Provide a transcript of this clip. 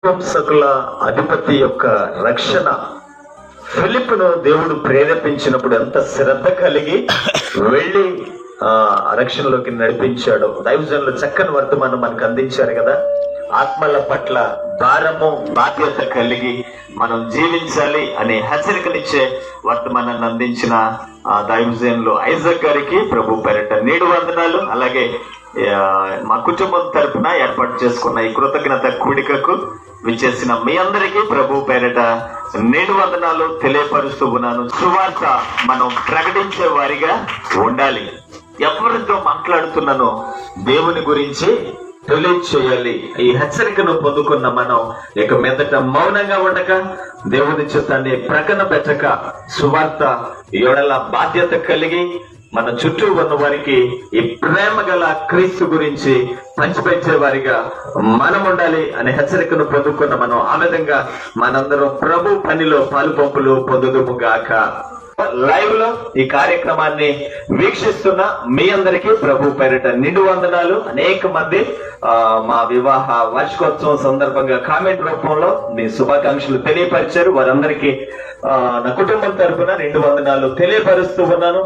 వంశకుల అధిపతి యొక్క రక్షణ ఫిలిప్పును దేవుడు ప్రేరేపించినప్పుడు ఎంత శ్రద్ధ కలిగి వెళ్ళి రక్షణలోకి నడిపించాడు. దైవజనులు చక్కని వర్తమానం మనకు అందించారు కదా. ఆత్మల పట్ల భారము బాధ్యత కలిగి మనం జీవించాలి అనే హెచ్చరికనిచ్చే వర్తమానాన్ని అందించిన దైవజనులు ఐజక్ గారికి ప్రభు పేరిట నేడు వందనాలు. అలాగే మా కుటుంబం తరపున ఏర్పాటు చేసుకున్న ఈ కృతజ్ఞత కూడికకు విచ్చేసిన మీ అందరికీ ప్రభు పేరిట నేడు వందనాలు తెలియపరుస్తూ ఉన్నాను. సువార్త మనం ప్రకటించే వారిగా ఉండాలి. ఎవరితో మాట్లాడుతున్నానో దేవుని గురించి తెలియచేయాలి. ఈ హెచ్చరికను పొందుకున్న మనం ఇక మీదట మౌనంగా ఉండక, దేవుని చిత్తాన్ని ప్రకటన పెట్టక, సువార్త ఎడల బాధ్యత కలిగి మన చుట్టూ ఉన్న వారికి ఈ ప్రేమ గల క్రీస్తు గురించి పంచిపెట్టే వారిగా మనం ఉండాలి అనే హెచ్చరికను పొందుకున్న మనం ఆ విధంగా మనందరం ప్రభు పనిలో పాలుపంపులు పొందుదుముగాక. లైవ్ లో ఈ కార్యక్రమాన్ని వీక్షిస్తున్న మీ అందరికీ ప్రభు పేరిట నిండు వందనాలు. అనేక మంది మా వివాహ వార్షికోత్సవం సందర్భంగా కామెంట్ రూపంలో మీ శుభాకాంక్షలు తెలియపరిచారు. వారందరికీ నా కుటుంబం తరఫున నిండు వందనాలు తెలియపరుస్తూ ఉన్నాను.